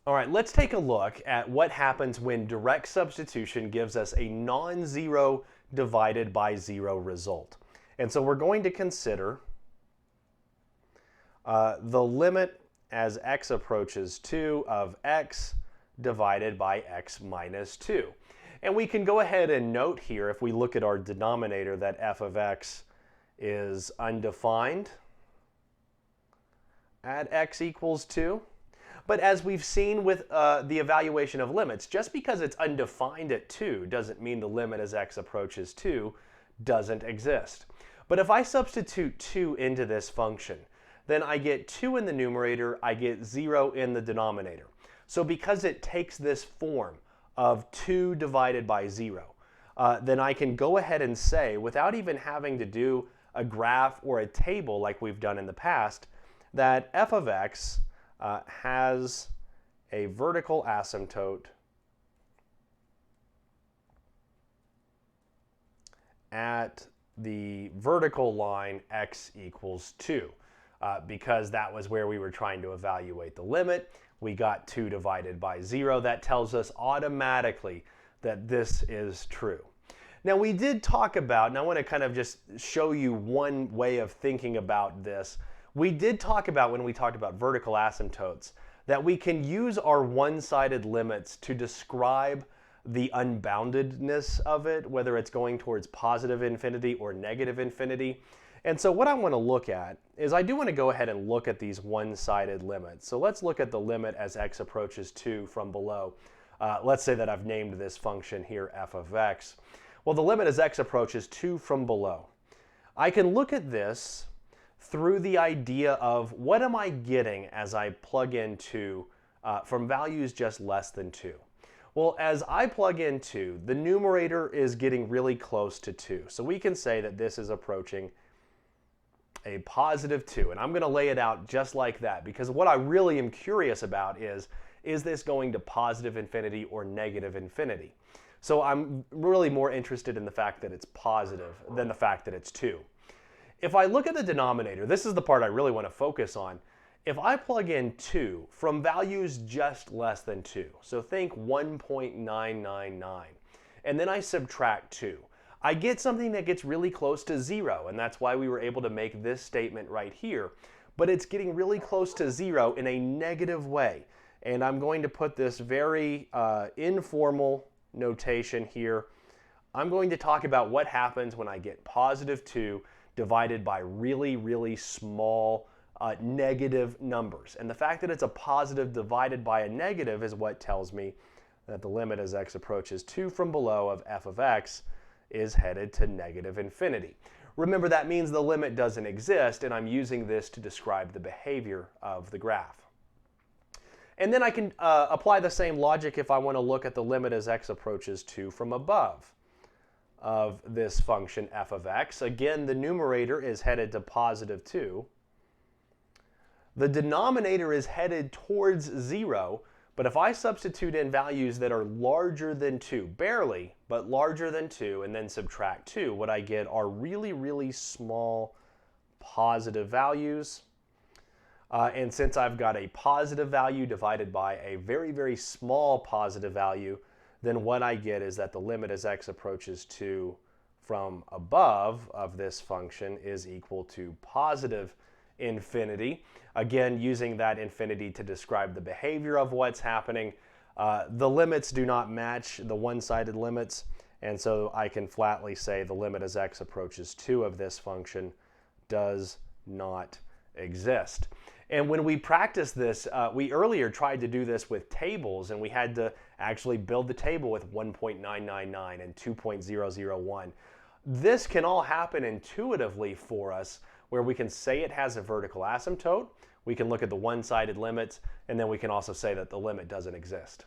All right, let's take a look at what happens when direct substitution gives us a non-zero divided by 0 result. And so we're going to consider the limit as x approaches 2 of x divided by x minus 2. And we can go ahead and note here, if we look at our denominator, that f of x is undefined at x equals 2. But as we've seen with the evaluation of limits, just because it's undefined at 2 doesn't mean the limit as x approaches 2 doesn't exist. But if I substitute 2 into this function, then I get 2 in the numerator, I get 0 in the denominator. So because it takes this form of 2 divided by 0, then I can go ahead and say, without even having to do a graph or a table like we've done in the past, that f of x has a vertical asymptote at the vertical line x equals 2. Because that was where we were trying to evaluate the limit. We got 2 divided by 0. That tells us automatically that this is true. Now we did talk about, and I want to kind of just show you one way of thinking about this. We did talk about, when we talked about vertical asymptotes, that we can use our one-sided limits to describe the unboundedness of it, whether it's going towards positive infinity or negative infinity. And so what I want to look at is I do want to go ahead and look at these one-sided limits. So let's look at the limit as x approaches 2 from below. Let's say that I've named this function here f of x. Well, the limit as x approaches 2 from below. I can look at this through the idea of what am I getting as I plug in 2 from values just less than 2. Well, as I plug in 2, the numerator is getting really close to 2. So we can say that this is approaching a positive 2. And I'm going to lay it out just like that, because what I really am curious about is this going to positive infinity or negative infinity? So I'm really more interested in the fact that it's positive than the fact that it's 2. If I look at the denominator, this is the part I really want to focus on. If I plug in 2 from values just less than 2, so think 1.999, and then I subtract 2, I get something that gets really close to 0, and that's why we were able to make this statement right here. But it's getting really close to 0 in a negative way. And I'm going to put this very informal notation here. I'm going to talk about what happens when I get positive 2 divided by really, really small negative numbers. And the fact that it's a positive divided by a negative is what tells me that the limit as x approaches 2 from below of f of x is headed to negative infinity. Remember, that means the limit doesn't exist, and I'm using this to describe the behavior of the graph. And then I can apply the same logic if I want to look at the limit as x approaches 2 from above of this function f of x. Again, the numerator is headed to positive 2. The denominator is headed towards 0, but if I substitute in values that are larger than 2, barely, but larger than 2, and then subtract 2, what I get are really, really small positive values. And since I've got a positive value divided by a very, very small positive value, then what I get is that the limit as x approaches 2 from above of this function is equal to positive infinity. Again, using that infinity to describe the behavior of what's happening. The limits do not match the one-sided limits, and so I can flatly say the limit as x approaches 2 of this function does not exist. And when we practice this, we earlier tried to do this with tables, and we had to actually build the table with 1.999 and 2.001. This can all happen intuitively for us, where we can say it has a vertical asymptote, we can look at the one-sided limits, and then we can also say that the limit doesn't exist.